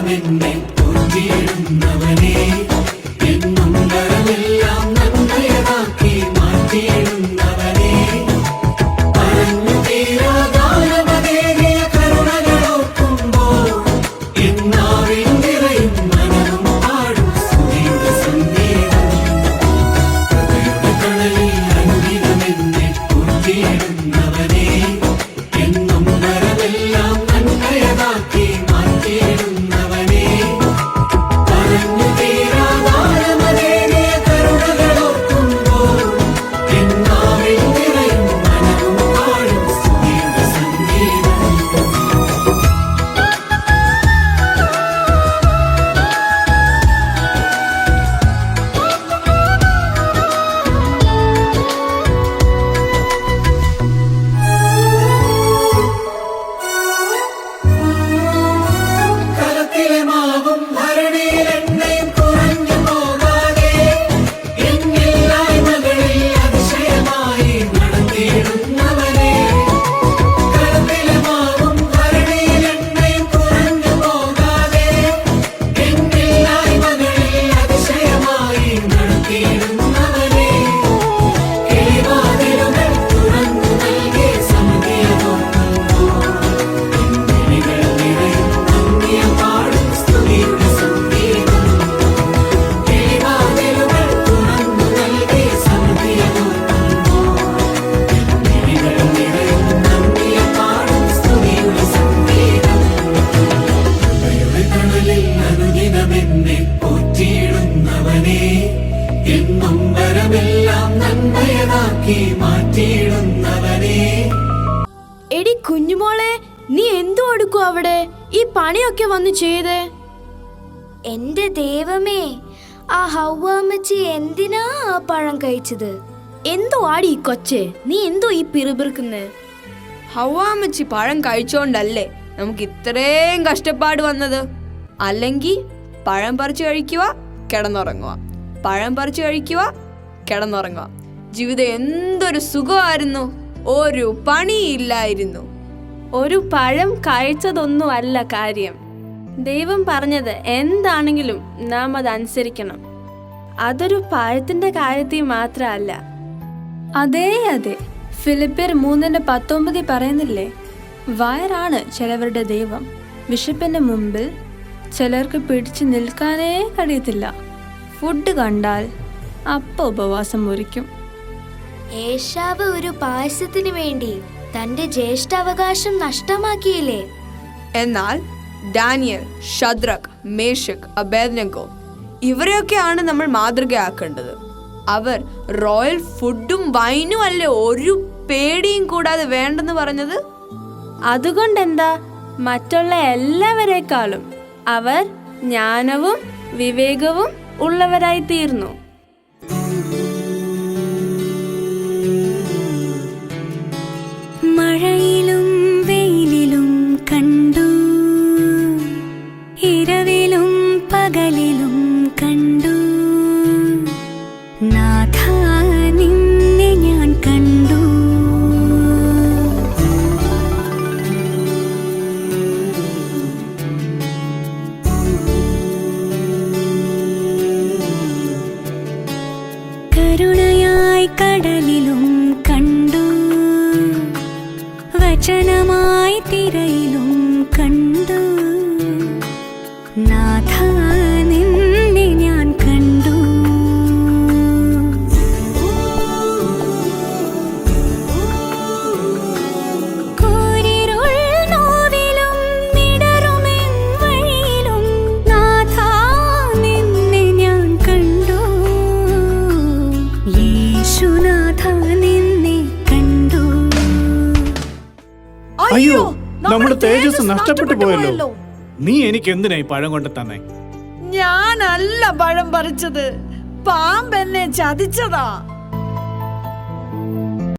അനുദിനമെന്നെ പോറ്റിയിടുന്നവനേ, എന്നും വരമെല്ലാം നന്മയതാക്കി മാറ്റിയിടുന്നവനേ, പറഞ്ഞു തീരാതാരമതേറിയ കരുണകളോർക്കുമ്പോൾ എന്നാവിൽ നിറയും മനവും പാടും സ്തുതിയുടെ സംഗീതം. കൃപയുടെ തണലിൽ അനുദിനമെന്നെ പോറ്റിയിടുന്നവനേ, എന്നും വരമെല്ലാം നന്മയതാക്കി മാറ്റിയിടുന്നവനേ, പറഞ്ഞു തീരാതാരമതേറിയ കരുണകളോർക്കുമ്പോൾ എന്നാവിൽ നിറയും മനവും പാടും സ്തുതിയുടെ സംഗീതം. കലത്തിലെ മാവും ഭരണിയിൽ എണ്ണയും കുറഞ്ഞു പോകാതെ എന്നില്ലായ്മകളിൽ അതിശയമായി നടത്തിയിടുന്നവനേ, കലത്തിലെ മാവും ഭരണിയിൽ എണ്ണയും കുറഞ്ഞു പോകാതെ എന്നില്ലായ്മകളിൽ അതിശയമായി നടത്തിയിടുന്നവനേ, കിളിവാതിലുകൾ തുറന്നു നൽകി സമൃദ്ധിയോർക്കുമ്പോൾ മിഴികൾ നിറയും നന്ദിയ പാടും സ്തുതിയുടെ സംഗീതം. കിളിവാതിലുകൾ തുറന്നു നൽകി സമൃദ്ധിയോർക്കുമ്പോൾ മിഴികൾ നിറയും നന്ദിയ പാടും സ്തുതിയുടെ സംഗീതം. കൃപയുടെ തണലിൽ അനുദിനമെന്നെ പോറ്റിയിടുന്നവനേ, എന്നും വരമെല്ലാം നന്മയതാക്കി മാറ്റിയിടുന്നവനേ. എടി കുഞ്ഞുമോളെ, നീ എന്തോ എടുക്കും അവിടെ? ഈ പണിയൊക്കെ വന്ന് ചെയ്തേ? എന്റെ ദൈവമേ, ആ ഹൗവാമ്മച്ചി എന്തിനാ ആ പഴം കഴിച്ചത്? എന്തോ ആടി ഈ കൊച്ചേ, നീ എന്തോ ഈ പിറുപിറുക്കുന്നേ? ഹവ്വാമ്മച്ചി പഴം കഴിച്ചോണ്ടല്ലേ നമുക്ക് ഇത്രയും കഷ്ടപ്പാട് വന്നത്. അല്ലെങ്കിൽ പഴം പറിച്ചു കഴിക്കുക, കിടന്നുറങ്ങുക, പഴം പറിച്ചു കഴിക്കുക, കിടന്നുറങ്ങുക. ജീവിതം എന്തൊരു സുഖമായിരുന്നു, ഒരു പണിയില്ലായിരുന്നു. ഒരു പഴം കഴിച്ചതൊന്നും അല്ല കാര്യം. ദൈവം പറഞ്ഞത് എന്താണെങ്കിലും നാം അത് അനുസരിക്കണം. അതൊരു പഴത്തിന്റെ കാര്യത്തിൽ മാത്രമല്ല. അതെ അതെ, ഫിലിപ്പിയർ 3:19 പറയുന്നില്ലേ, വയറാണ് ചിലവരുടെ ദൈവം. വിശപ്പിന്റെ മുമ്പിൽ ചിലർക്ക് പിടിച്ചു നിൽക്കാനേ കഴിയത്തില്ല. ഫുഡ് കണ്ടാൽ അപ്പോൾ ഉപവാസം മുറിക്കും. ഏശാവ് ഒരു പായസത്തിന് വേണ്ടി തന്റെ ജ്യേഷ്ഠാവകാശം നഷ്ടമാക്കിയില്ലേ? എന്നാൽ ഡാനിയൽ, ശദ്രക്, മേശക്, അബേദ്നെഗോ ഇവരെയൊക്കെയാണ് നമ്മൾ മാതൃകയാക്കേണ്ടത്. അവർ റോയൽ ഫുഡും വൈനും അല്ലേ ഒരു പേടിയും കൂടാതെ വേണ്ടെന്ന് പറഞ്ഞത്. അതുകൊണ്ടെന്താ, മറ്റുള്ള എല്ലാവരെക്കാളും അവർ ജ്ഞാനവും വിവേകവും ഉള്ളവരായി തീർന്നു. മഴയിലും വെയിലിലും കണ്ടു, ഇരവിലും പകലിലും കണ്ടു, നാഥാ നിന്നെ ഞാൻ കണ്ടു. കരുണയായി കടലിലും കണ്ടു, വചനമായി തിരയിലും കണ്ടു, നാഥാ നിന്നെ ഞാൻ കണ്ടു. കൂരിരുൾ നോവിലും നിടറുമെൻ വഴിയിലും, നാഥാ നിന്നെ ഞാൻ കണ്ടു. യേശുനാഥാ നിന്നെ കണ്ടു. അയ്യോ, നമ്മുടെ തേജസ് നഷ്ടപ്പെട്ടു പോയല്ലോ. നീ എനിക്ക് എന്തിനായി പഴം കൊണ്ട് തന്നെ? ഞാനല്ല പഴം പറിച്ചത്, പാമ്പ് എന്നെ ചതിച്ചതാ.